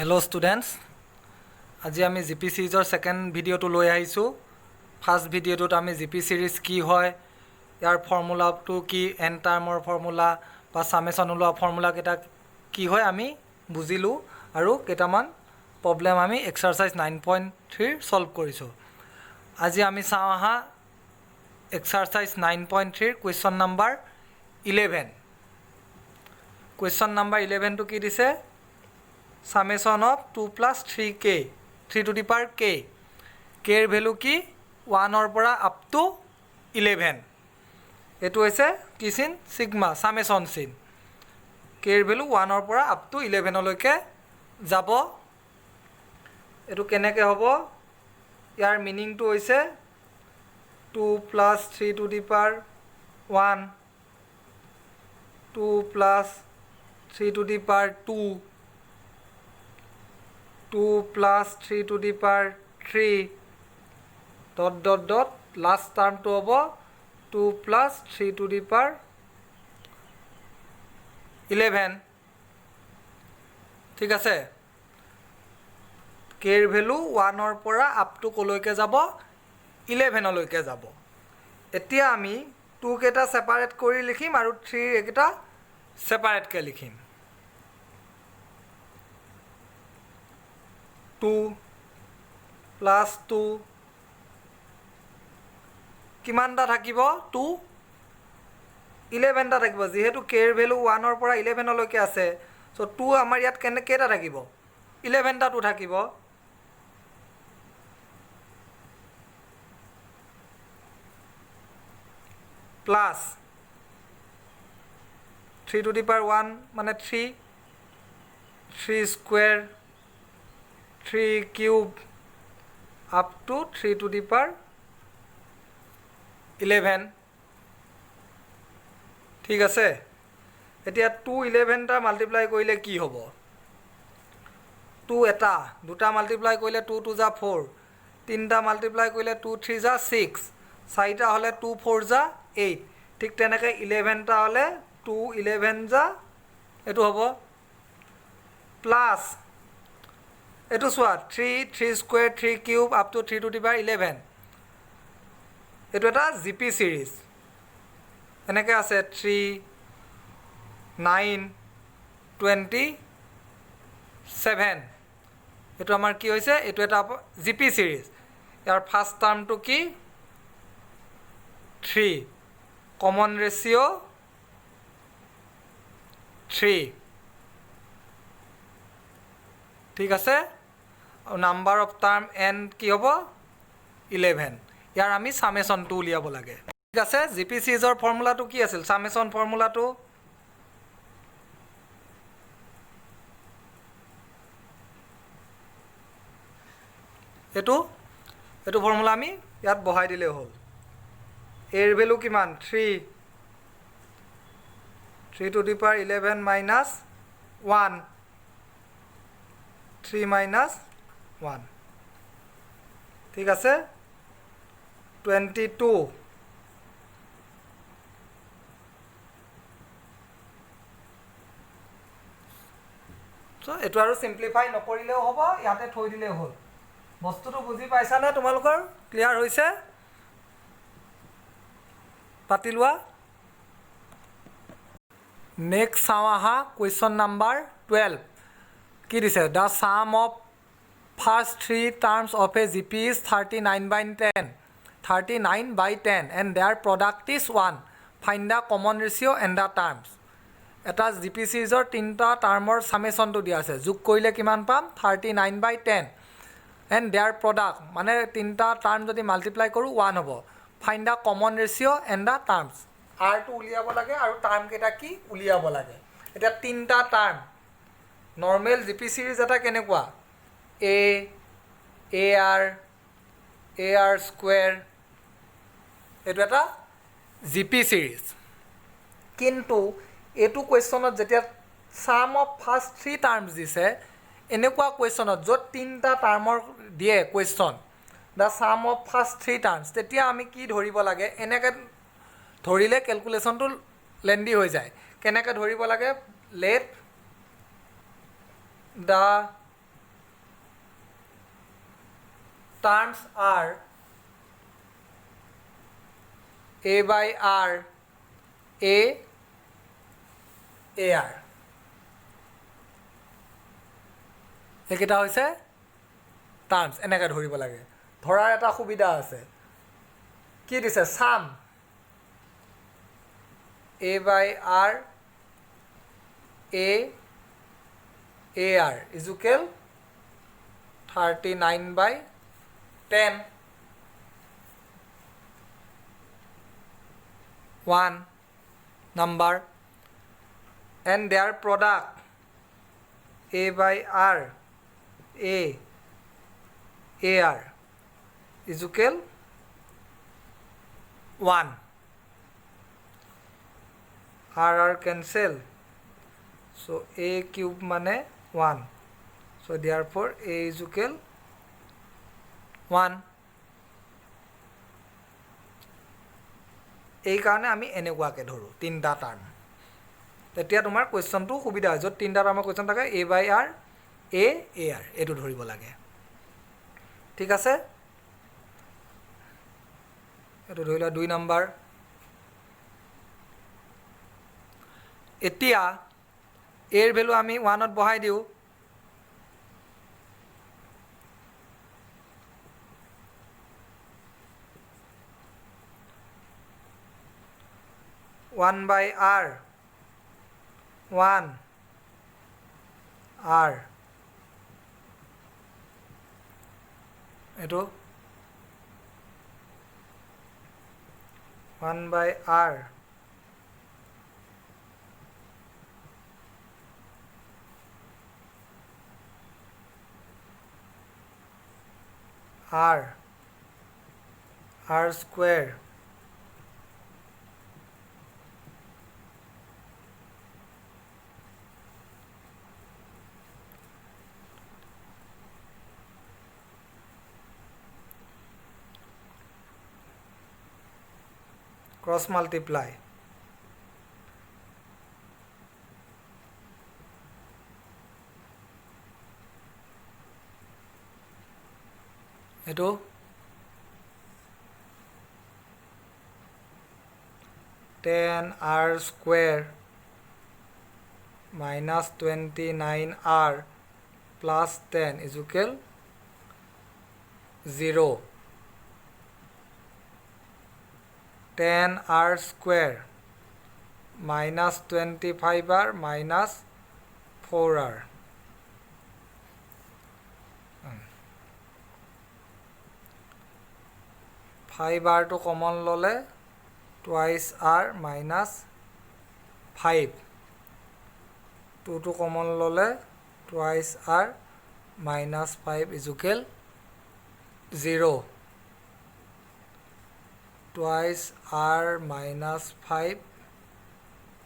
Hello students, আজি আমি GP সিৰিজৰ second ভিডিওটো লৈ আহিছো। ফাৰ্স্ট ভিডিওটোত আমি জিপি সিৰিজ কি হয়, ইয়াৰ ফৰ্মুলাটো কি, এন টাৰ্মৰ ফৰ্মুলা বা সামেশন ওলোৱা ফৰ্মুলা কেটা কি হয় আমি বুজিলো আৰু কেটামান প্ৰবলেম আমি এক্সাৰসাইজ 9.3 সলভ কৰিছো। আজি আমি চাও আহা exercise 9.3 question number 11। Question number 11 টো কি দিছে, summation of 2 plus 3k 3 to the power k k এর ভ্যালু কি 1 or পৰা up to 11 এটো হৈছে কি চিন সিগমা সামেশন চিন k এর ভ্যালু 1 or পৰা up to 11 লৈকে যাব। এটো কেনেকে হ'ব, ইয়াৰ মিনিং টো হৈছে 2 plus 3 to the power 1 2 plus 3 to the power 2 2 plus 3 to the power 3 dot dot dot last term to hobo 2 plus 3 to the power 11 ঠিক আছে। k এর ভ্যালু 1 or পৰা up to কলৈকে যাব 11 লৈকে যাব। এতিয়া আমি 2 কেটা সেপাৰেট কৰি লিখিম আৰু 3 একেটা সেপাৰেট কে লিখিম। 2 plus 2 কিমানটা থাকিব 2 11টা থাকিব, যেহেতু k এর ভ্যালু 1 or পৰা 11 লৈকে আছে, সো 2 আমাৰ ইয়াত কেটা থাকিব 11টা 2 থাকিব। প্লাস 3 to the power 1 মানে 3 square 3 cube up to 3 to the power 11 ঠিক আছে। এতিয়া 2 11টা মাল্টিপ্লাই কৰিলে কি হ'ব, 2 এটা দুটা মাল্টিপ্লাই কৰিলে 2 2 যা 4 তিনটা মাল্টিপ্লাই কৰিলে 2 3 যা 6 চাৰিটা হলে 2 4 যা 8 ঠিক তেনেকৈ 11টা হলে 2 11 যা এটো হ'ব প্লাস এটো সোয়া 3 square 3 cube up to 3 to the power 11 এটো এটা জিপি সিরিজ এনেকে আছে 3 9 27 এটো আমাৰ কি হৈছে, এটো এটা জিপি সিৰিজ। ইয়াৰ ফার্স্ট টার্ম টু কি 3 কমন রেশিও 3 ঠিক আছে। নাম্বার অফ টার্ম n কি হ'ব 11। ইয়াৰ আমি সামেশন টু উলিয়াব লাগে ঠিক আছে। জিপি সিৰিজৰ ফৰ্মুলাটো কি আছিল, সামেশন ফৰ্মুলাটো এটো ফৰ্মুলা আমি ইয়াত বহাই দিলে হ'ল। এৰ ভ্যালু কিমান 3 to the power 11 minus 1 3 minus 1 ঠিক আছে 22 সো এটো আৰু সিম্পলিফাই নকৰিলেও হ'ব, ইয়াতে থৈ দিলেও হ'ল। বস্তুটো বুজি পাইছা না তোমালোকৰ, ক্লিয়াৰ হৈছে পাতি লোৱা। নেক্সট চাও আহা কোৱেশ্চন নাম্বাৰ 12 কি দিছে, the sum of first three terms of a GP is 39/10 and their product is 1. Find the common ratio and the terms. এটা জিপি সিৰিজৰ তিনটা টাৰ্মৰ সামেশনটো দিয়া আছে, যোগ কৰিলে কিমান পাম 39/10 and their product মানে তিনটা টাৰ্ম যদি মাল্টিপ্লাই কৰো 1 হ'ব। Find the common ratio and the terms. r টো উলিয়াব লাগে আৰু টাৰ্ম কেটা কি উলিয়াব লাগে। এটা তিনটা টাৰ্ম নৰ্মেল জিপি সিৰিজ এটা কেনেকুৱা ar স্কয়াৰ এটো এটা জিপি সিৰিজ, কিন্তু এটো কোৱেশ্চনত যেতিয়া sum of first three terms দিছে এনেকুৱা কোৱেশ্চনত য'ত তিনটা টাৰ্মৰ দিয়ে question the sum of first three terms, তেতিয়া আমি কি ধৰিব লাগে, এনেকে ধৰিলে ক্যালকুলেশনটো লেন্দি হৈ যায়। কেনেকে ধৰিব লাগে, late the terms are a by r a ar এইকেইটা হৈছে টাৰ্মছ এনেকৈ ধৰিব লাগে ধৰাৰ এটা সুবিধা আছে কি দিছে সাম a by r a ar is equal 39 by 10 1 number and their product a by r a ar is equal 1 r cancel so a cube mane 1 so therefore a is equal 1 এই কাৰণে আমি এনেকুৱাকে ধৰো তিনটা টাৰ্ম তেতিয়া তোমাৰ কোৱেশ্চনটো সুবিধা হয় যত তিনটা টাৰ্মৰ কোৱেশ্চন থাকে a by r a ar এটো ধৰিব লাগে ঠিক আছে এটো ধৰিলা 2 নম্বৰ এতিয়া a এর ভ্যালু আমি 1 ত বহাই দিও one by r 1 r এটো 1 by r r square cross multiply এটো 10r square minus 29r plus 10 is equal 0 10r square minus 25r minus 4r 5r to common lole twice r minus 5 2 to common lole twice r minus 5 is equal 0 twice r minus 5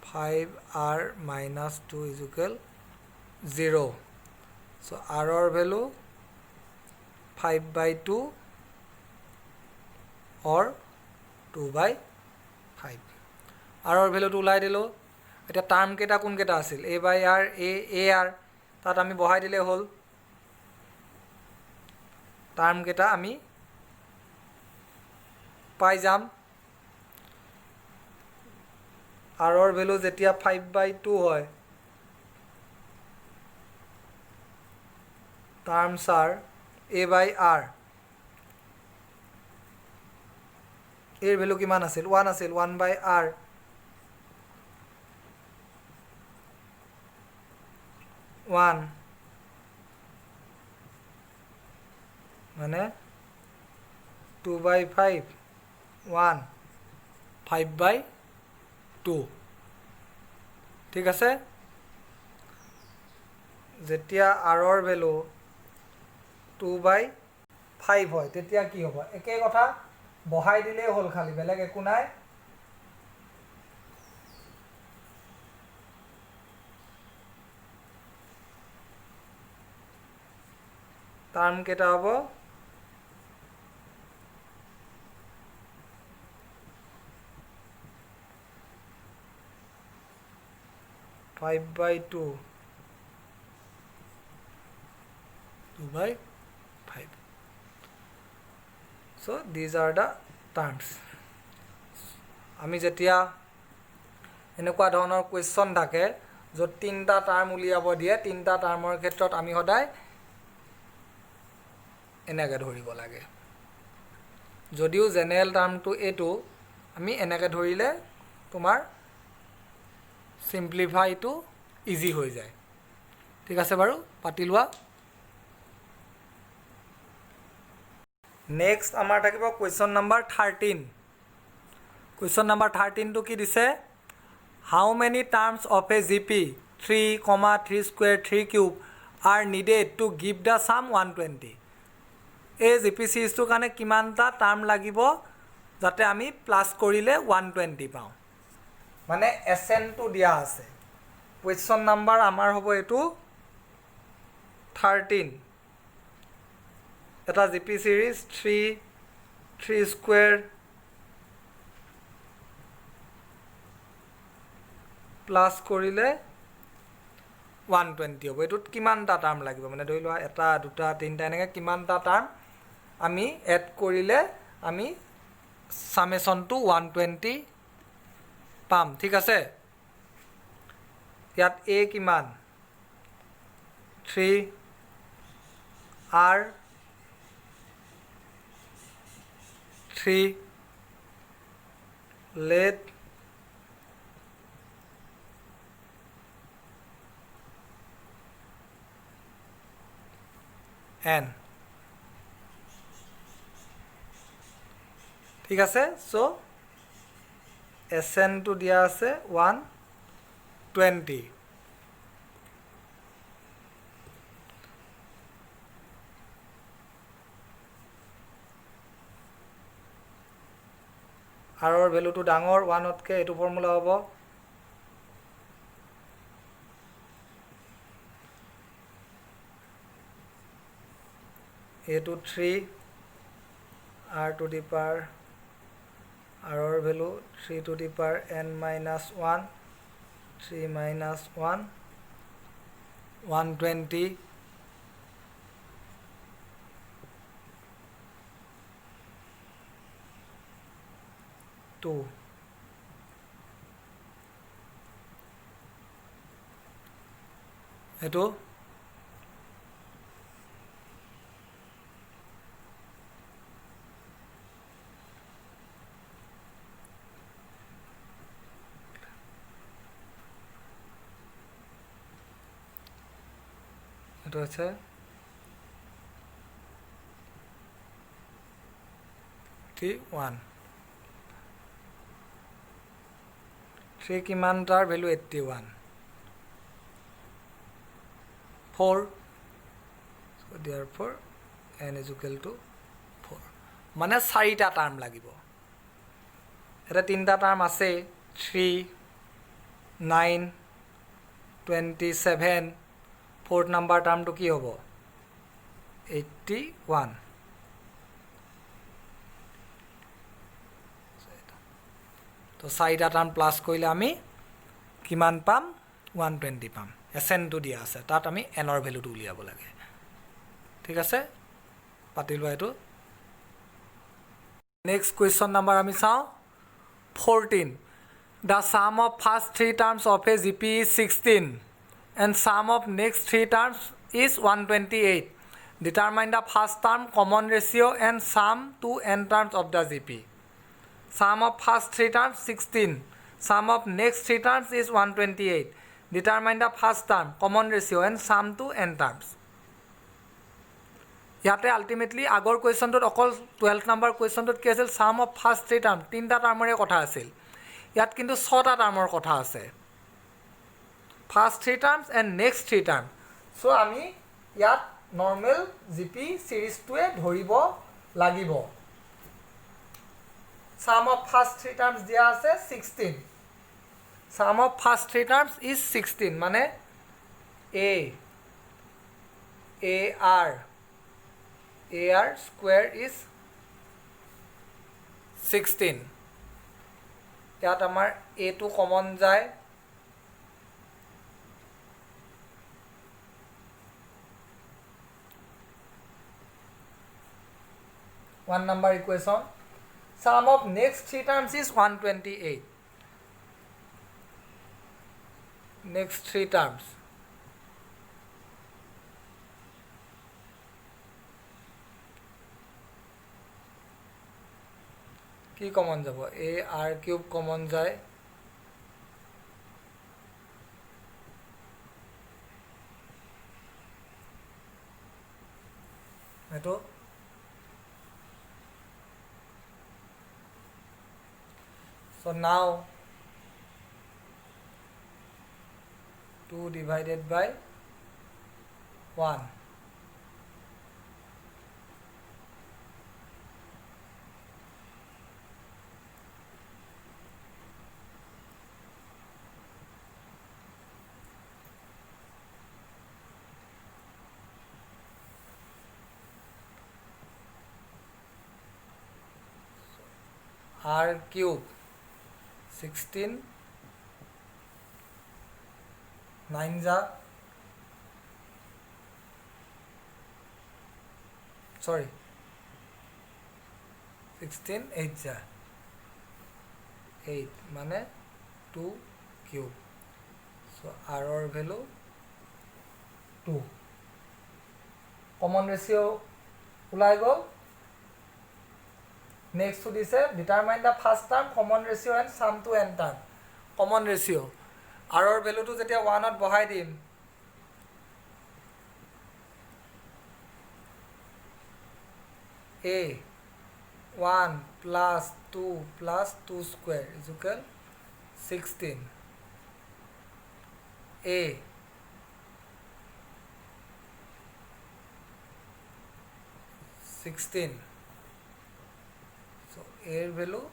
5r minus 2 is equal 0 so r or value 5 by 2 or 2 by 5 r or value to উলাই দিলো এটা term কেটা কোন কেটা আছিল a by r a ar তাত আমি বহাই দিলে হল টার্ম কেটা আমি পাই যাম r or value যেতিয়া 5 by 2 হয় terms are a by r এর ভ্যালু কিমান আছিল 1 আছিল 1 by r 1 মানে 2 by 5 1 5 by 2 ঠিক আছে যেতিয়া r ৰ ভ্যালু 2 by 5 হয় তেতিয়া কি হ'ব একে কথা বহাই দিলে হল খালি বেলেগ একো নাই টার্ম কেটা হ'ব 5 by 2 2 by 5 So these are the terms. আমি যেতিয়া এনেকুৱা ধৰণৰ কুৱেশ্যন থাকে য'ত তিনিটা টাৰ্ম উলিয়াব দিয়ে, তিনিটা টাৰ্মৰ ক্ষেত্ৰত আমি সদায় এনেকৈ ধৰিব লাগে। যদিও জেনেৰেল টাৰ্মটো এইটো, আমি এনেকৈ ধৰিলে তোমাৰ চিম্প্লিফাইটো ইজি হৈ যায়। ঠিক আছে বাৰু, পাতি লোৱা। নেক্সট আমাৰ থাকিব কুৱেশ্যন নাম্বাৰ 13। কুৱেশ্যন নাম্বাৰ 13টো কি দিছে? How many terms of a GP 3, 3 square 3 cube are needed to give the sum 120। এই জিপি চিৰিজটোৰ কাৰণে কিমানটা টাৰ্ম লাগিব যাতে আমি প্লাছ কৰিলে 120 পাওঁ? মানে এছএনটো দিয়া আছে। কুৱেশ্যন নাম্বাৰ আমাৰ হ'ব এইটো 13। এটা জিপি চিৰিজ 3 স্কুৱেৰ প্লাছ কৰিলে 120 হ'ব। এইটোত কিমানটা টাৰ্ম লাগিব, মানে ধৰি লোৱা এটা, দুটা, তিনিটা, এনেকৈ কিমানটা টাৰ্ম আমি এড কৰিলে আমি ছামেশ্যনটো 120 পাম। ঠিক আছে, ইয়াত এ কিমান 3, আৰ 3, লেট এন। ঠিক আছে, চ' এছ এনটো দিয়া আছে 120। আৰৰ ভেলুটো ডাঙৰ 1তকৈ, এইটো ফৰ্মুলা হ'ব এইটো 3 r টু দি পাৱাৰ আৰৰ value 3 to the power n-1, 3 - 1, 120 2। এইটো এইটো আছে 1। 3 কিমান তাৰ value 81, 4, so therefore n is equal to 4। মানে 4টা টাৰ্ম লাগিব। এটা 3টা টাৰ্ম আছে 3, 9, 27। 4th নাম্বাৰ টাৰ্মটো কি হ'ব 81। তো 4টা টাৰ্ম প্লাছ কৰিলে আমি কিমান পাম 120 পাম। এছ এনটো দিয়া আছে, তাত আমি এনৰ ভেলুটো উলিয়াব লাগে। ঠিক আছে, পাতি লোৱা এইটো। নেক্সট কুৱেশ্যন নাম্বাৰ আমি চাওঁ 14। The sum of first 3 terms of a G P is 16 and sum of next 3 terms is 128. Determine the first term, common ratio and sum to n terms of the GP. Sum of first 3 terms 16. Sum of next 3 terms is 128. Determine the first term, common ratio and sum to n terms. ইয়াতে ultimately আগৰ কুৱেশ্যনটোত অকল 12 number কুৱেশ্যনটোত কি আছিল sum of first 3 term, 3টা টাৰ্মৰে কথা আছিল। ইয়াত কিন্তু 6টা টাৰ্মৰ কথা আছে, first 3 terms and next 3 term. So' আমি ইয়াত নৰ্মেল জি পি চিৰিজটোৱে ধৰিব লাগিব। ছাম অফ ফাৰ্ষ্ট 3 টাৰ্মছ দিয়া আছে 16। Sum of first 3 terms is 16, মানে এ আৰ স্কুৱেৰ ইজ 16। ইয়াত আমাৰ এটো কমন যায়, 1 number equation. Sum of next 3 terms is 128. Next 3 terms. কি কমন যাব a r কিউব কমন যায় এটো so now 2 divided by 1. R cube 16 9 जा sorry 16 8 जा 8 माने 2 cube so r or value 2 common ratio ulai gol next to this determine the first term common ratio and sum to n term common ratio r or value to jetia 1 ot bahai dim a 1 plus 2 plus 2 square is equal 16 a 16 so a value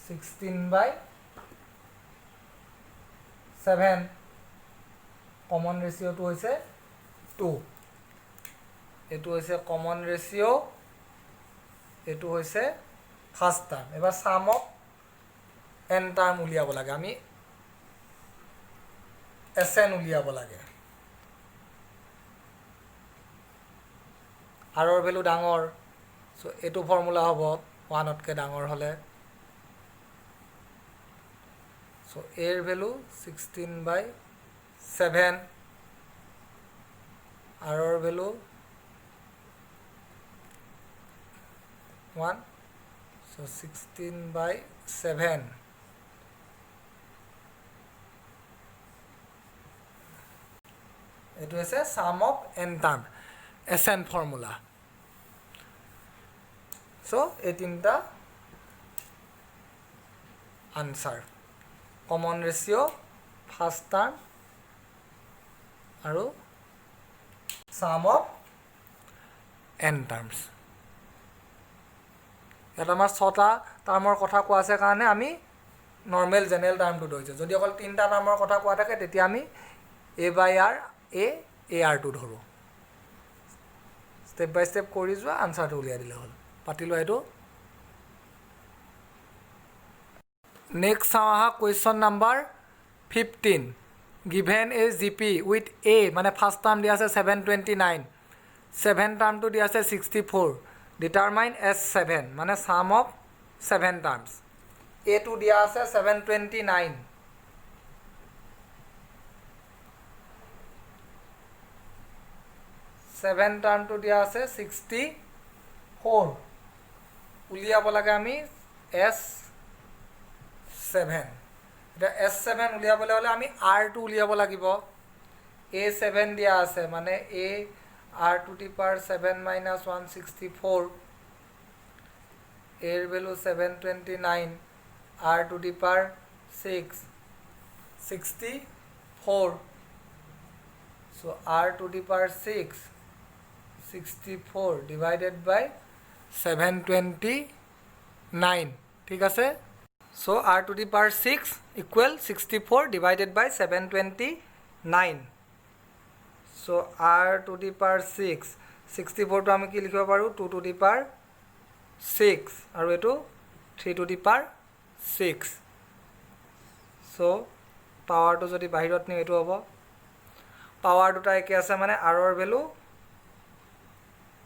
16 by 7 common ratio to hoise 2 etu hoise common ratio etu hoise first term ebar sum of n term uliabo lage ami sn uliabo lage r or value dangor so etu formula hobo 1 otke dangor hole so a er value 16 by 7 r or value 1 so 16 by 7 it is a sum of n term sn formula so 18 ta answer common ratio first term aru sum of n terms এটা আমাৰ 6টা টাৰ্মৰ কথা কোৱা আছে কাৰণে আমি নৰমাল general টাৰ্মটো ধৰিছো যদি অকল 3টা টাৰ্মৰ কথা কোৱা থাকে তেতিয়া আমি a by r a ar2 ধৰো স্টেপ বাই স্টেপ কৰি যোৱা আনসাৰটো উলিয়াই দিলে হ'ল পাতিলো এটো নেক্সট চাওয়া question number 15 given a gp with a মানে ফার্স্ট টার্ম দিয়া আছে 729 7 টার্মটো দিয়া আছে 64 determine S7 মানে sum of 7 terms A2 দিয়া আছে 729 7 term to দিয়া আছে 64 উলিয়াব লাগে আমি S7 এটা S7 উলিয়াবলে হলে আমি R2 উলিয়াব লাগিব A7 দিয়া আছে মানে A r to the power 7 minus 164 a value 729 r to the power 6 64 so r to the power 6 64 divided by 729 ঠিক আছে so r to the power 6 equal 64 divided by 729 so r to the power 6 64 to আমি কি লিখিব পাৰো 2 to the power 6 আৰু এটো 3 to the power 6 so power to যদি বাহিৰত নিও এটো হ'ব পাৱাৰ দুটা একে আছে মানে r ৰ value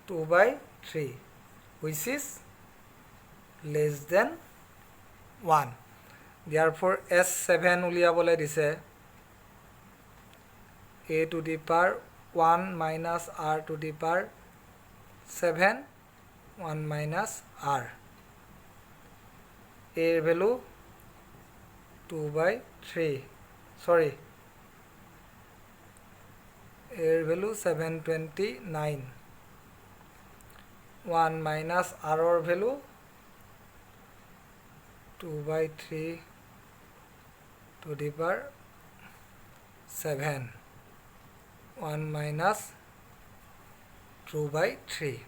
2/3 which is less than 1. Therefore S7 উলিয়াবলৈ দিছে a to the power 1 minus r to the power 7 1 minus r. A value 2/3. Sorry. A value 729. 1 minus r or value 2/3 to the power 7. 1 minus 2/3.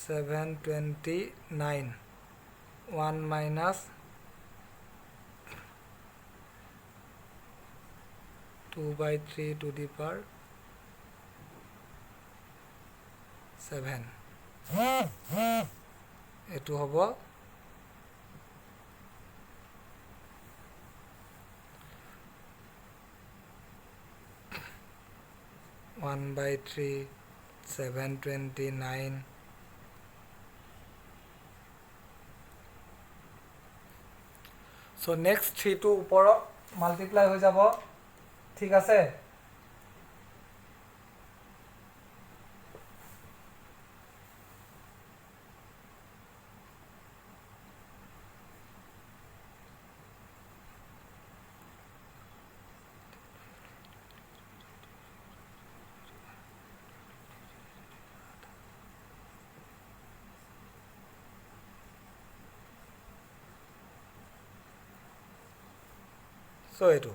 729. 1 minus 2/3 to the power 7. এটো হ'ব 1/3 729. So next 3 to ওপৰত multiply হৈ যাব ঠিক আছে So এটো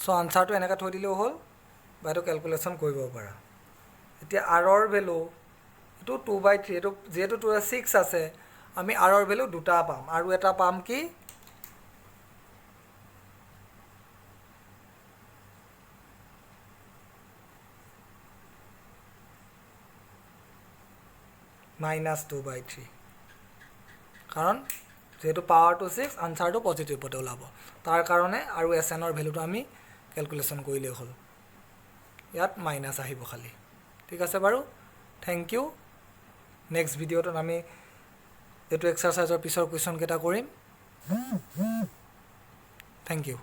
so আনসাৰটো এনেকা থৈ দিলেও হ'ল বাইটো ক্যালকুলেশন কৰিব পাৰা এতিয়া r ৰ ভ্যালু এটো 2/3 এটো যেটো 6 আছে আমি r ৰ ভ্যালু দুটা পাম আৰু এটা পাম কি -2/3 কাৰণ যেটো পাৱাৰ টু 6 আনসাৰটো পজিটিভ পটে ওলাব তাৰ কাৰণে আৰু sn ৰ ভ্যালুটো আমি ক্যালকুলেশন কৰিলে হ'ল ইয়াত মাইনাস আহিব খালি ঠিক আছে বাৰু থ্যাংক ইউ নেক্সট ভিডিওত আমি এটো এক্সাৰসাইজৰ পিছৰ কোৱেশ্চন কেটা কৰিম থ্যাংক ইউ